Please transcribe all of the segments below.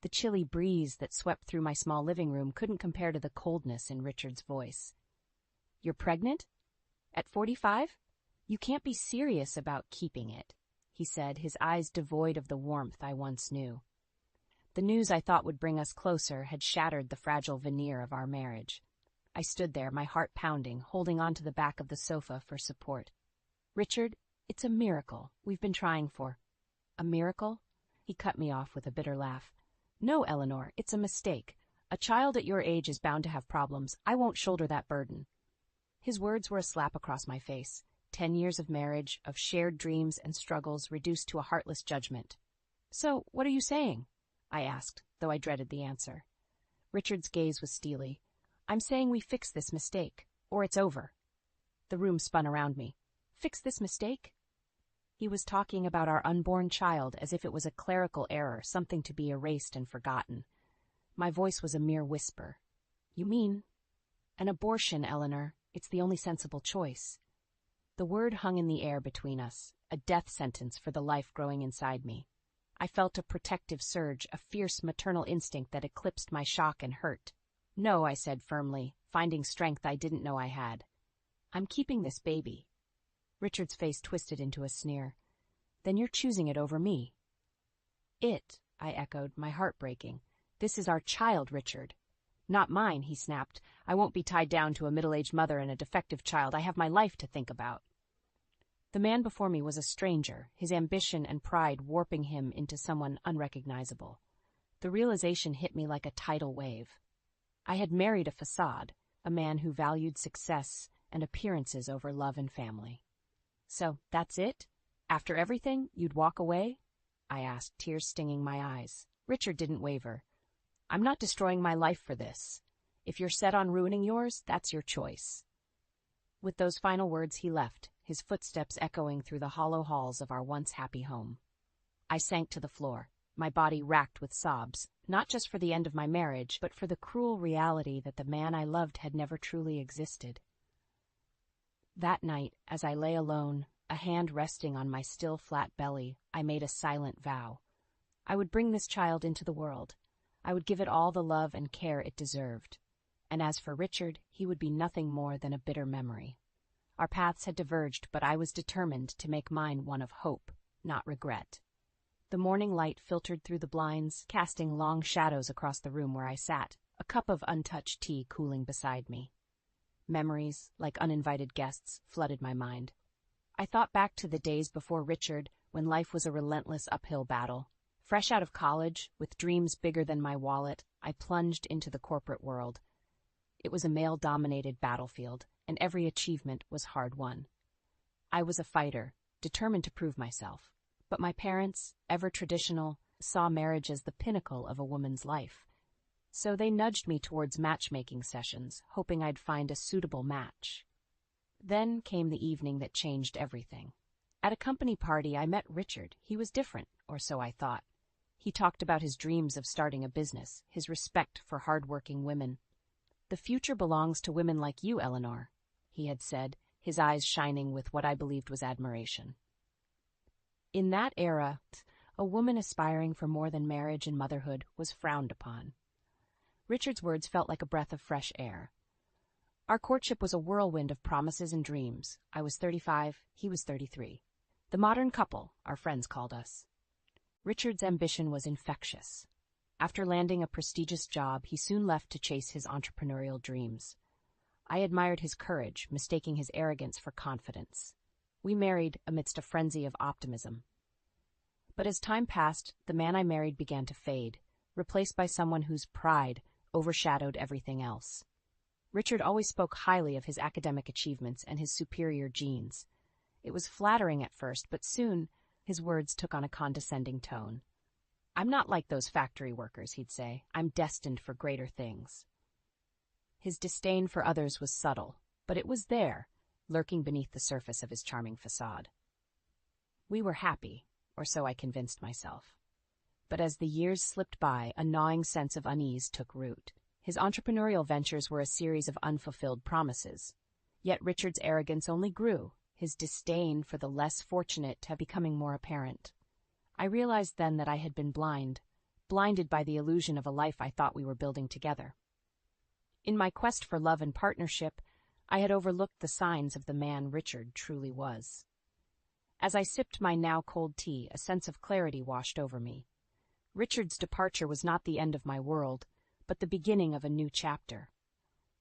The chilly breeze that swept through my small living room couldn't compare to the coldness in Richard's voice. "You're pregnant? At 45? You can't be serious about keeping it," he said, his eyes devoid of the warmth I once knew. The news I thought would bring us closer had shattered the fragile veneer of our marriage. I stood there, my heart pounding, holding onto the back of the sofa for support. "Richard, it's a miracle we've been trying for." "A miracle?" He cut me off with a bitter laugh. "No, Eleanor, it's a mistake. A child at your age is bound to have problems. I won't shoulder that burden." His words were a slap across my face. 10 years of marriage, of shared dreams and struggles reduced to a heartless judgment. "So, what are you saying?" I asked, though I dreaded the answer. Richard's gaze was steely. "I'm saying we fix this mistake, or it's over." The room spun around me. "Fix this mistake?" He was talking about our unborn child as if it was a clerical error, something to be erased and forgotten. My voice was a mere whisper. "You mean an abortion, Eleanor. It's the only sensible choice." The word hung in the air between us, a death sentence for the life growing inside me. I felt a protective surge, a fierce maternal instinct that eclipsed my shock and hurt. "No," I said firmly, finding strength I didn't know I had. "I'm keeping this baby." Richard's face twisted into a sneer. "Then you're choosing it over me." "It," I echoed, my heart breaking. "This is our child, Richard." "Not mine," he snapped. "I won't be tied down to a middle-aged mother and a defective child. I have my life to think about." The man before me was a stranger, his ambition and pride warping him into someone unrecognizable. The realization hit me like a tidal wave. I had married a facade, a man who valued success and appearances over love and family. "So, that's it? After everything, you'd walk away?" I asked, tears stinging my eyes. Richard didn't waver. "I'm not destroying my life for this. If you're set on ruining yours, that's your choice." With those final words he left, his footsteps echoing through the hollow halls of our once happy home. I sank to the floor, my body racked with sobs, not just for the end of my marriage, but for the cruel reality that the man I loved had never truly existed. That night, as I lay alone, a hand resting on my still flat belly, I made a silent vow. I would bring this child into the world. I would give it all the love and care it deserved. And as for Richard, he would be nothing more than a bitter memory. Our paths had diverged, but I was determined to make mine one of hope, not regret. The morning light filtered through the blinds, casting long shadows across the room where I sat, a cup of untouched tea cooling beside me. Memories, like uninvited guests, flooded my mind. I thought back to the days before Richard, when life was a relentless uphill battle. Fresh out of college, with dreams bigger than my wallet, I plunged into the corporate world. It was a male-dominated battlefield, and every achievement was hard-won. I was a fighter, determined to prove myself. But my parents, ever traditional, saw marriage as the pinnacle of a woman's life. So they nudged me towards matchmaking sessions, hoping I'd find a suitable match. Then came the evening that changed everything. At a company party, I met Richard. He was different, or so I thought. He talked about his dreams of starting a business, his respect for hard-working women. "The future belongs to women like you, Eleanor," he had said, his eyes shining with what I believed was admiration. In that era, a woman aspiring for more than marriage and motherhood was frowned upon. Richard's words felt like a breath of fresh air. Our courtship was a whirlwind of promises and dreams. I was 35, he was 33. The modern couple, our friends called us. Richard's ambition was infectious. After landing a prestigious job, he soon left to chase his entrepreneurial dreams. I admired his courage, mistaking his arrogance for confidence. We married amidst a frenzy of optimism. But as time passed, the man I married began to fade, replaced by someone whose pride overshadowed everything else. Richard always spoke highly of his academic achievements and his superior genes. It was flattering at first, but soon his words took on a condescending tone. "I'm not like those factory workers," he'd say. "I'm destined for greater things." His disdain for others was subtle, but it was there, lurking beneath the surface of his charming facade. We were happy, or so I convinced myself. But as the years slipped by, a gnawing sense of unease took root. His entrepreneurial ventures were a series of unfulfilled promises. Yet Richard's arrogance only grew, his disdain for the less fortunate becoming more apparent. I realized then that I had been blind, blinded by the illusion of a life I thought we were building together. In my quest for love and partnership, I had overlooked the signs of the man Richard truly was. As I sipped my now cold tea, a sense of clarity washed over me. Richard's departure was not the end of my world, but the beginning of a new chapter.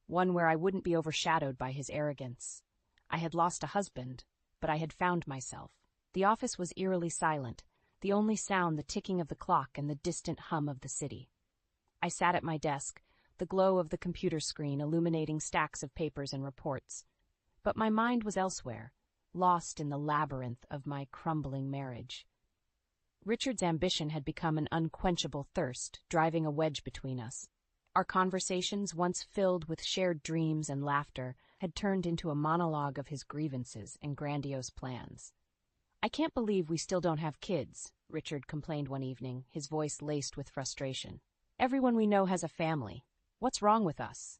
One where I wouldn't be overshadowed by his arrogance. I had lost a husband, but I had found myself. The office was eerily silent, the only sound the ticking of the clock and the distant hum of the city. I sat at my desk, the glow of the computer screen illuminating stacks of papers and reports. But my mind was elsewhere, lost in the labyrinth of my crumbling marriage. Richard's ambition had become an unquenchable thirst, driving a wedge between us. Our conversations, once filled with shared dreams and laughter, had turned into a monologue of his grievances and grandiose plans. "I can't believe we still don't have kids," Richard complained one evening, his voice laced with frustration. "Everyone we know has a family. What's wrong with us?"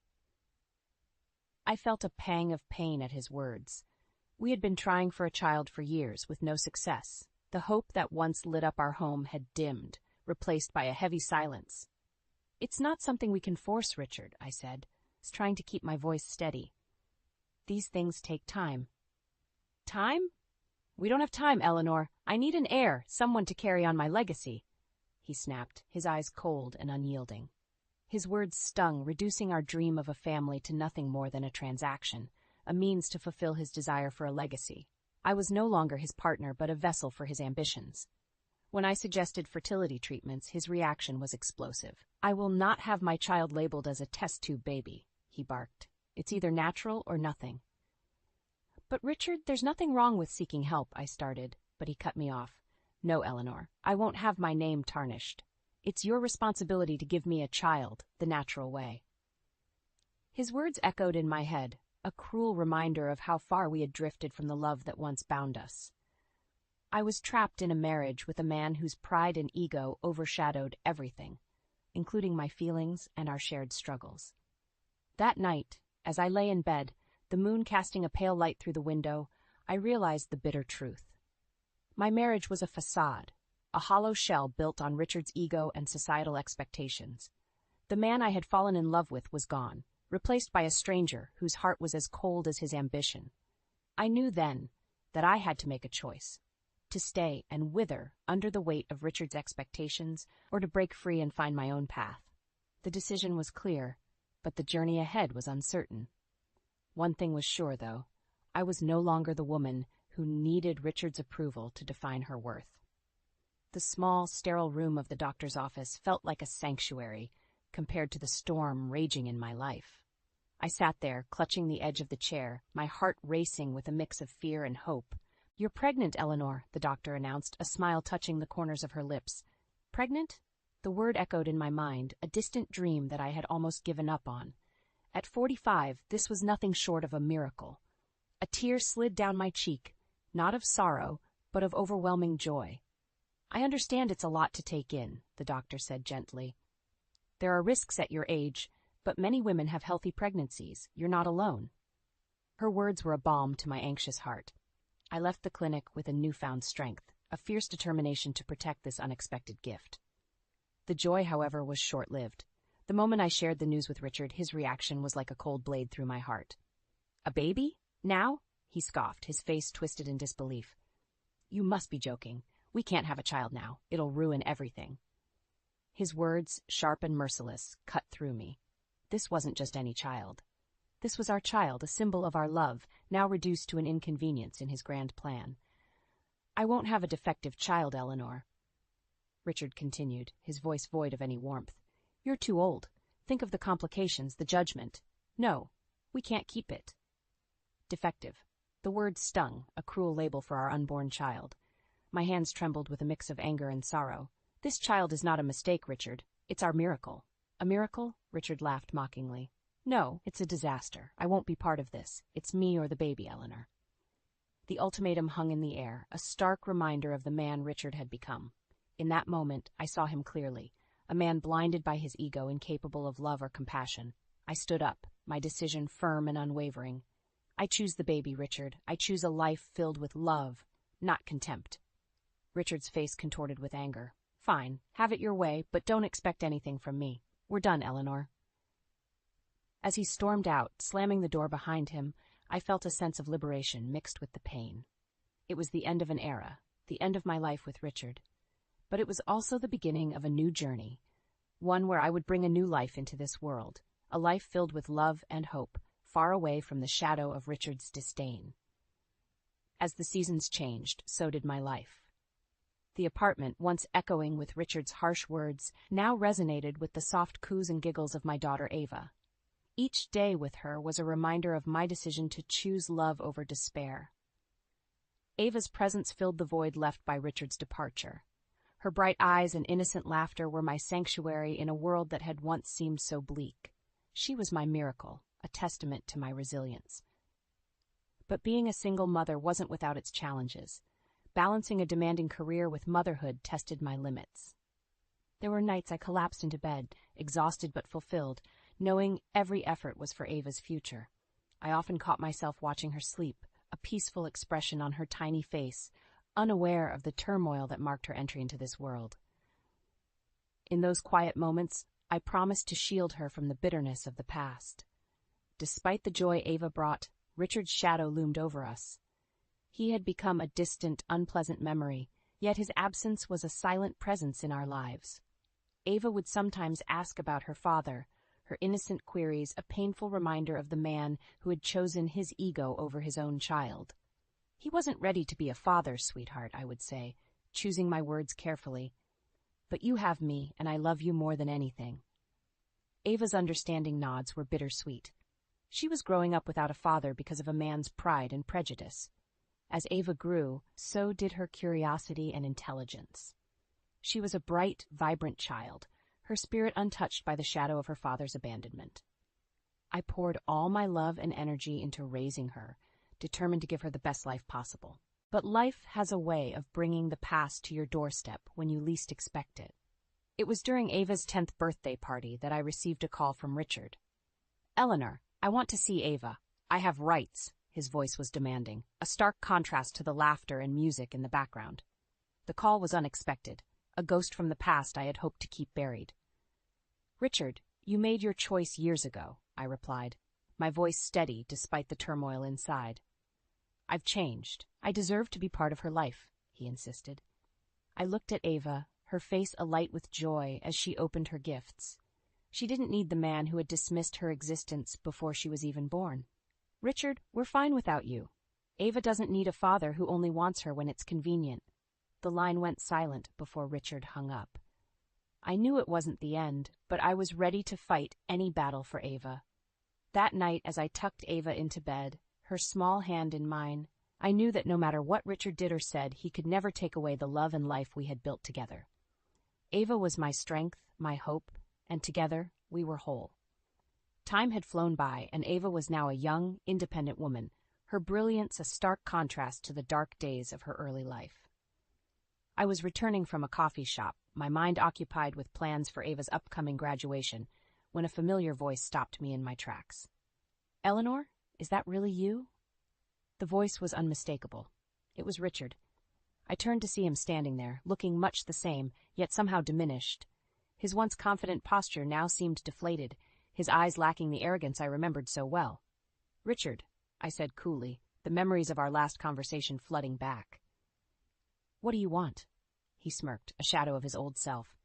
I felt a pang of pain at his words. We had been trying for a child for years, with no success. The hope that once lit up our home had dimmed, replaced by a heavy silence. "It's not something we can force, Richard," I said, trying to keep my voice steady. "These things take time." "Time? We don't have time, Eleanor. I need an heir, someone to carry on my legacy," he snapped, his eyes cold and unyielding. His words stung, reducing our dream of a family to nothing more than a transaction, a means to fulfill his desire for a legacy. I was no longer his partner, but a vessel for his ambitions. When I suggested fertility treatments, his reaction was explosive. "I will not have my child labeled as a test tube baby," he barked. "It's either natural or nothing." "But Richard, there's nothing wrong with seeking help," I started, but he cut me off. "No, Eleanor, I won't have my name tarnished. It's your responsibility to give me a child the natural way." His words echoed in my head, a cruel reminder of how far we had drifted from the love that once bound us. I was trapped in a marriage with a man whose pride and ego overshadowed everything, including my feelings and our shared struggles. That night, as I lay in bed, the moon casting a pale light through the window, I realized the bitter truth. My marriage was a facade, a hollow shell built on Richard's ego and societal expectations. The man I had fallen in love with was gone, replaced by a stranger whose heart was as cold as his ambition. I knew then that I had to make a choice, to stay and wither under the weight of Richard's expectations, or to break free and find my own path. The decision was clear, but the journey ahead was uncertain. One thing was sure, though. I was no longer the woman who needed Richard's approval to define her worth. The small, sterile room of the doctor's office felt like a sanctuary compared to the storm raging in my life. I sat there, clutching the edge of the chair, my heart racing with a mix of fear and hope. "You're pregnant, Eleanor," the doctor announced, a smile touching the corners of her lips. "Pregnant?" The word echoed in my mind, a distant dream that I had almost given up on. At 45, this was nothing short of a miracle. A tear slid down my cheek, not of sorrow, but of overwhelming joy. "I understand it's a lot to take in," the doctor said gently. "There are risks at your age, but many women have healthy pregnancies. You're not alone." Her words were a balm to my anxious heart. I left the clinic with a newfound strength, a fierce determination to protect this unexpected gift. The joy, however, was short-lived. The moment I shared the news with Richard, his reaction was like a cold blade through my heart. "A baby? Now?" he scoffed, his face twisted in disbelief. "You must be joking. We can't have a child now. It'll ruin everything." His words, sharp and merciless, cut through me. This wasn't just any child. This was our child, a symbol of our love, now reduced to an inconvenience in his grand plan. "I won't have a defective child, Eleanor," Richard continued, his voice void of any warmth. "You're too old. Think of the complications, the judgment. No, we can't keep it." Defective. The word stung, a cruel label for our unborn child. My hands trembled with a mix of anger and sorrow. "This child is not a mistake, Richard. It's our miracle." "A miracle?" Richard laughed mockingly. "No, it's a disaster. I won't be part of this. It's me or the baby, Eleanor." The ultimatum hung in the air, a stark reminder of the man Richard had become. In that moment, I saw him clearly, a man blinded by his ego, incapable of love or compassion. I stood up, my decision firm and unwavering. "I choose the baby, Richard. I choose a life filled with love, not contempt." Richard's face contorted with anger. Fine, have it your way, but don't expect anything from me. We're done, Eleanor. As he stormed out, slamming the door behind him, I felt a sense of liberation mixed with the pain. It was the end of an era, the end of my life with Richard. But it was also the beginning of a new journey, one where I would bring a new life into this world, a life filled with love and hope, far away from the shadow of Richard's disdain. As the seasons changed, so did my life. The apartment, once echoing with Richard's harsh words, now resonated with the soft coos and giggles of my daughter Ava. Each day with her was a reminder of my decision to choose love over despair. Ava's presence filled the void left by Richard's departure. Her bright eyes and innocent laughter were my sanctuary in a world that had once seemed so bleak. She was my miracle, a testament to my resilience. But being a single mother wasn't without its challenges. Balancing a demanding career with motherhood tested my limits. There were nights I collapsed into bed, exhausted but fulfilled, knowing every effort was for Ava's future. I often caught myself watching her sleep, a peaceful expression on her tiny face, unaware of the turmoil that marked her entry into this world. In those quiet moments, I promised to shield her from the bitterness of the past. Despite the joy Ava brought, Richard's shadow loomed over us. He had become a distant, unpleasant memory, yet his absence was a silent presence in our lives. Ava would sometimes ask about her father, her innocent queries a painful reminder of the man who had chosen his ego over his own child. He wasn't ready to be a father, sweetheart, I would say, choosing my words carefully. But you have me, and I love you more than anything. Ava's understanding nods were bittersweet. She was growing up without a father because of a man's pride and prejudice. As Ava grew, so did her curiosity and intelligence. She was a bright, vibrant child, her spirit untouched by the shadow of her father's abandonment. I poured all my love and energy into raising her, determined to give her the best life possible. But life has a way of bringing the past to your doorstep when you least expect it. It was during Ava's 10th birthday party that I received a call from Richard. "Eleanor, I want to see Ava. I have rights," his voice was demanding, a stark contrast to the laughter and music in the background. The call was unexpected, a ghost from the past I had hoped to keep buried. "Richard, you made your choice years ago," I replied, my voice steady despite the turmoil inside. "I've changed. I deserve to be part of her life," he insisted. I looked at Ava, her face alight with joy as she opened her gifts. She didn't need the man who had dismissed her existence before she was even born. "Richard, we're fine without you. Ava doesn't need a father who only wants her when it's convenient." The line went silent before Richard hung up. I knew it wasn't the end, but I was ready to fight any battle for Ava. That night, as I tucked Ava into bed, her small hand in mine, I knew that no matter what Richard did or said, he could never take away the love and life we had built together. Ava was my strength, my hope, and together we were whole. Time had flown by, and Ava was now a young, independent woman, her brilliance a stark contrast to the dark days of her early life. I was returning from a coffee shop, my mind occupied with plans for Ava's upcoming graduation, when a familiar voice stopped me in my tracks. "Eleanor, is that really you?" The voice was unmistakable. It was Richard. I turned to see him standing there, looking much the same, yet somehow diminished. His once confident posture now seemed deflated, his eyes lacking the arrogance I remembered so well. "Richard," I said coolly, the memories of our last conversation flooding back. "What do you want?" He smirked, a shadow of his old self.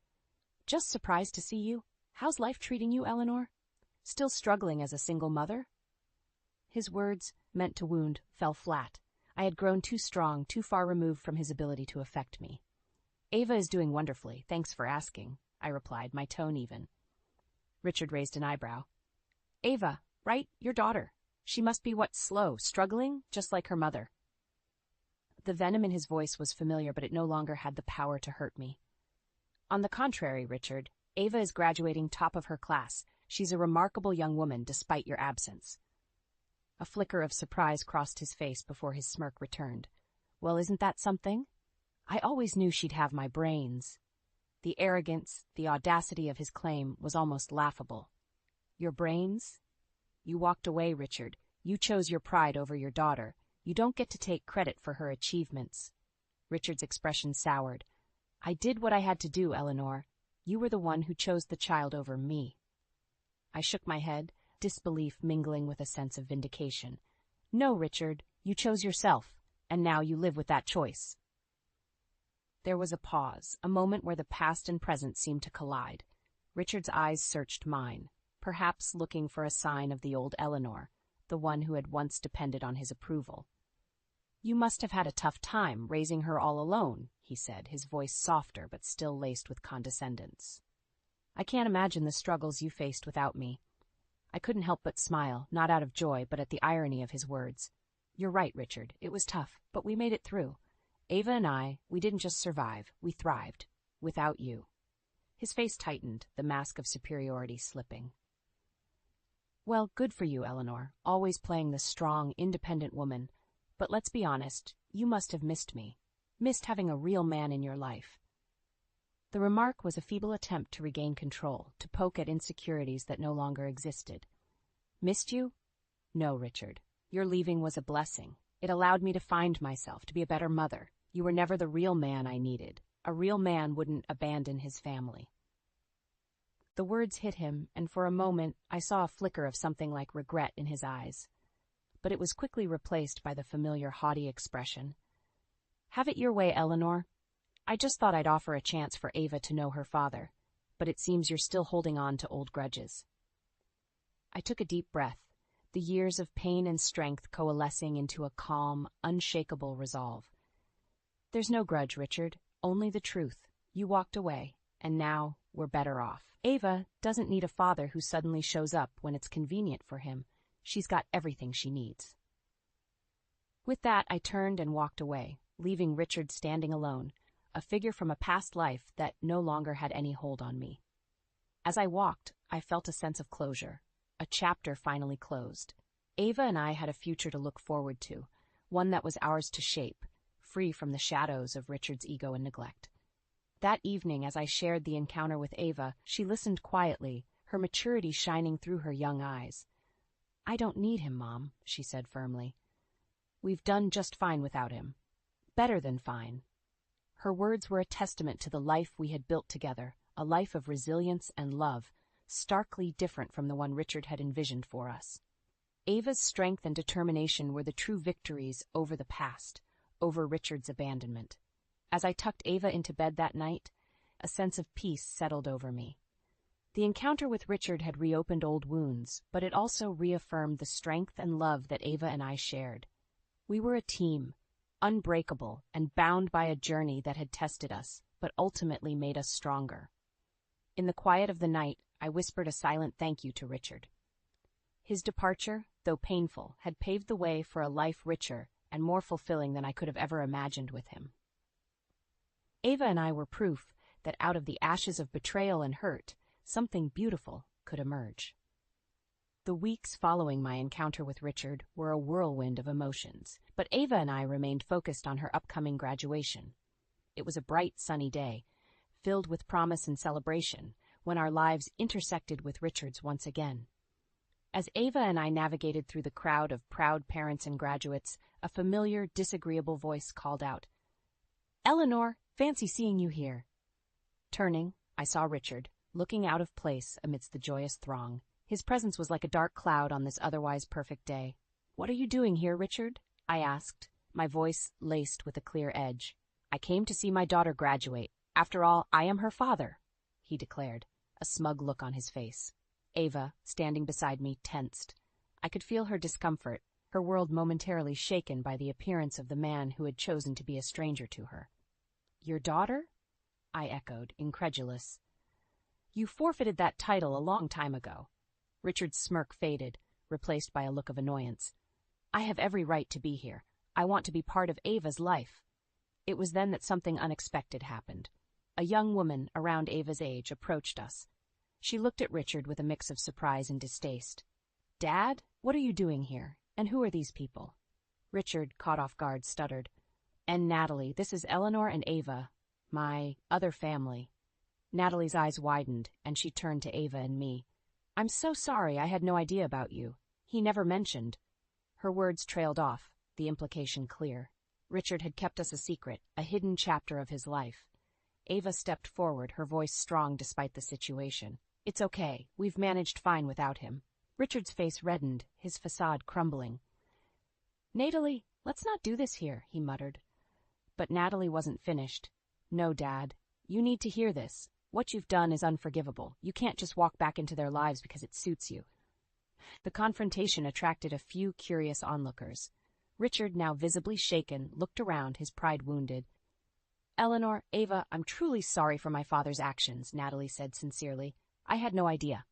"Just surprised to see you. How's life treating you, Eleanor? Still struggling as a single mother?" His words, meant to wound, fell flat. I had grown too strong, too far removed from his ability to affect me. "Ava is doing wonderfully, thanks for asking," I replied, my tone even. Richard raised an eyebrow. "Ava, right? Your daughter. She must be slow, struggling, just like her mother." The venom in his voice was familiar, but it no longer had the power to hurt me. "On the contrary, Richard, Ava is graduating top of her class. She's a remarkable young woman, despite your absence." A flicker of surprise crossed his face before his smirk returned. "Well, isn't that something? I always knew she'd have my brains." The arrogance, the audacity of his claim was almost laughable. "Your brains? You walked away, Richard. You chose your pride over your daughter. You don't get to take credit for her achievements." Richard's expression soured. I did what I had to do, Eleanor. You were the one who chose the child over me. I shook my head, disbelief mingling with a sense of vindication. No, Richard, you chose yourself, and now you live with that choice. There was a pause, a moment where the past and present seemed to collide. Richard's eyes searched mine, perhaps looking for a sign of the old Eleanor, the one who had once depended on his approval. You must have had a tough time raising her all alone, he said, his voice softer but still laced with condescendence. I can't imagine the struggles you faced without me. I couldn't help but smile, not out of joy, but at the irony of his words. You're right, Richard. It was tough, but we made it through. Ava and I, we didn't just survive, we thrived. Without you. His face tightened, the mask of superiority slipping. Well, good for you, Eleanor, always playing the strong, independent woman. But let's be honest, you must have missed me. Missed having a real man in your life. The remark was a feeble attempt to regain control, to poke at insecurities that no longer existed. Missed you? No, Richard. Your leaving was a blessing. It allowed me to find myself, to be a better mother. You were never the real man I needed. A real man wouldn't abandon his family. The words hit him, and for a moment I saw a flicker of something like regret in his eyes. But it was quickly replaced by the familiar haughty expression. Have it your way, Eleanor. I just thought I'd offer a chance for Ava to know her father, but it seems you're still holding on to old grudges. I took a deep breath, the years of pain and strength coalescing into a calm, unshakable resolve. There's no grudge, Richard, only the truth. You walked away, and now we're better off. Ava doesn't need a father who suddenly shows up when it's convenient for him. She's got everything she needs. With that, I turned and walked away, leaving Richard standing alone, a figure from a past life that no longer had any hold on me. As I walked, I felt a sense of closure. A chapter finally closed. Ava and I had a future to look forward to, one that was ours to shape, free from the shadows of Richard's ego and neglect. That evening, as I shared the encounter with Ava, she listened quietly, her maturity shining through her young eyes. I don't need him, Mom, she said firmly. We've done just fine without him. Better than fine. Her words were a testament to the life we had built together, a life of resilience and love, starkly different from the one Richard had envisioned for us. Ava's strength and determination were the true victories over the past, over Richard's abandonment. As I tucked Ava into bed that night, a sense of peace settled over me. The encounter with Richard had reopened old wounds, but it also reaffirmed the strength and love that Ava and I shared. We were a team, unbreakable and bound by a journey that had tested us, but ultimately made us stronger. In the quiet of the night, I whispered a silent thank you to Richard. His departure, though painful, had paved the way for a life richer and more fulfilling than I could have ever imagined with him. Ava and I were proof that out of the ashes of betrayal and hurt, something beautiful could emerge. The weeks following my encounter with Richard were a whirlwind of emotions, but Ava and I remained focused on her upcoming graduation. It was a bright, sunny day, filled with promise and celebration, when our lives intersected with Richard's once again. As Ava and I navigated through the crowd of proud parents and graduates, a familiar, disagreeable voice called out, "Eleanor, fancy seeing you here." Turning, I saw Richard, looking out of place amidst the joyous throng. His presence was like a dark cloud on this otherwise perfect day. "What are you doing here, Richard?" I asked, my voice laced with a clear edge. "I came to see my daughter graduate. After all, I am her father," he declared, a smug look on his face. Ava, standing beside me, tensed. I could feel her discomfort, her world momentarily shaken by the appearance of the man who had chosen to be a stranger to her. "Your daughter?" I echoed, incredulous. "You forfeited that title a long time ago." Richard's smirk faded, replaced by a look of annoyance. "I have every right to be here. I want to be part of Ava's life." It was then that something unexpected happened. A young woman, around Ava's age, approached us. She looked at Richard with a mix of surprise and distaste. "Dad, what are you doing here? And who are these people?" Richard, caught off guard, stuttered. "And Natalie, this is Eleanor and Ava, my other family." Natalie's eyes widened, and she turned to Ava and me. "I'm so sorry, I had no idea about you. He never mentioned." Her words trailed off, the implication clear. Richard had kept us a secret, a hidden chapter of his life. Ava stepped forward, her voice strong despite the situation. It's okay. We've managed fine without him. Richard's face reddened, his facade crumbling. Natalie, let's not do this here, he muttered. But Natalie wasn't finished. No, Dad. You need to hear this. What you've done is unforgivable. You can't just walk back into their lives because it suits you. The confrontation attracted a few curious onlookers. Richard, now visibly shaken, looked around, his pride wounded. Eleanor, Ava, I'm truly sorry for my father's actions, Natalie said sincerely. I had no idea.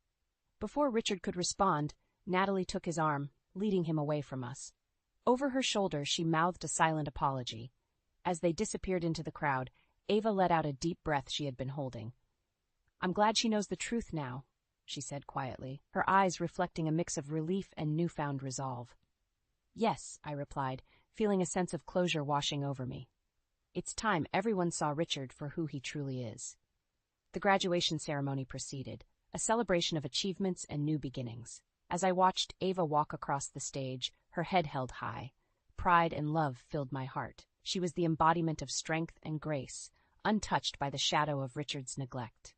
Before Richard could respond, Natalie took his arm, leading him away from us. Over her shoulder, she mouthed a silent apology. As they disappeared into the crowd, Ava let out a deep breath she had been holding. I'm glad she knows the truth now, she said quietly, her eyes reflecting a mix of relief and newfound resolve. Yes, I replied, feeling a sense of closure washing over me. It's time everyone saw Richard for who he truly is. The graduation ceremony proceeded, a celebration of achievements and new beginnings. As I watched Ava walk across the stage, her head held high, pride and love filled my heart. She was the embodiment of strength and grace, untouched by the shadow of Richard's neglect.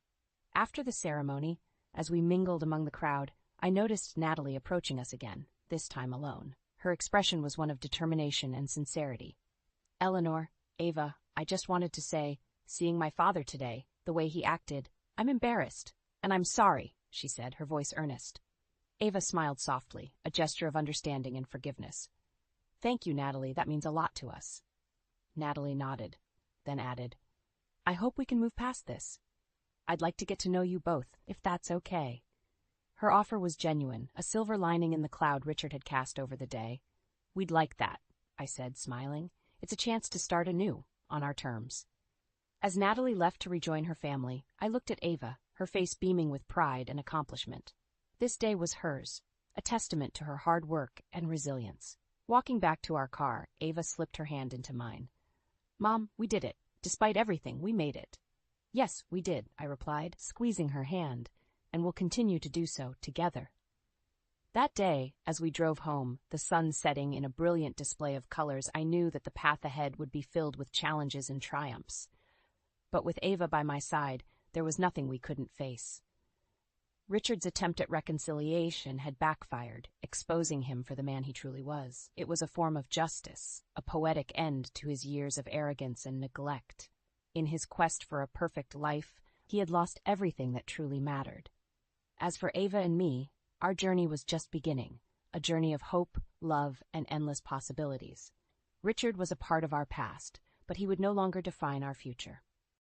After the ceremony, as we mingled among the crowd, I noticed Natalie approaching us again, this time alone. Her expression was one of determination and sincerity. Eleanor, Ava, I just wanted to say, seeing my father today, the way he acted, I'm embarrassed, and I'm sorry, she said, her voice earnest. Ava smiled softly, a gesture of understanding and forgiveness. Thank you, Natalie, that means a lot to us. Natalie nodded, then added, I hope we can move past this. I'd like to get to know you both, if that's okay. Her offer was genuine, a silver lining in the cloud Richard had cast over the day. We'd like that, I said, smiling. It's a chance to start anew, on our terms. As Natalie left to rejoin her family, I looked at Ava, her face beaming with pride and accomplishment. This day was hers, a testament to her hard work and resilience. Walking back to our car, Ava slipped her hand into mine. Mom, we did it. Despite everything, we made it. Yes, we did, I replied, squeezing her hand, and we'll continue to do so together. That day, as we drove home, the sun setting in a brilliant display of colors, I knew that the path ahead would be filled with challenges and triumphs. But with Ava by my side, there was nothing we couldn't face. Richard's attempt at reconciliation had backfired, exposing him for the man he truly was. It was a form of justice, a poetic end to his years of arrogance and neglect. In his quest for a perfect life, he had lost everything that truly mattered. As for Ava and me, our journey was just beginning, a journey of hope, love, and endless possibilities. Richard was a part of our past, but he would no longer define our future.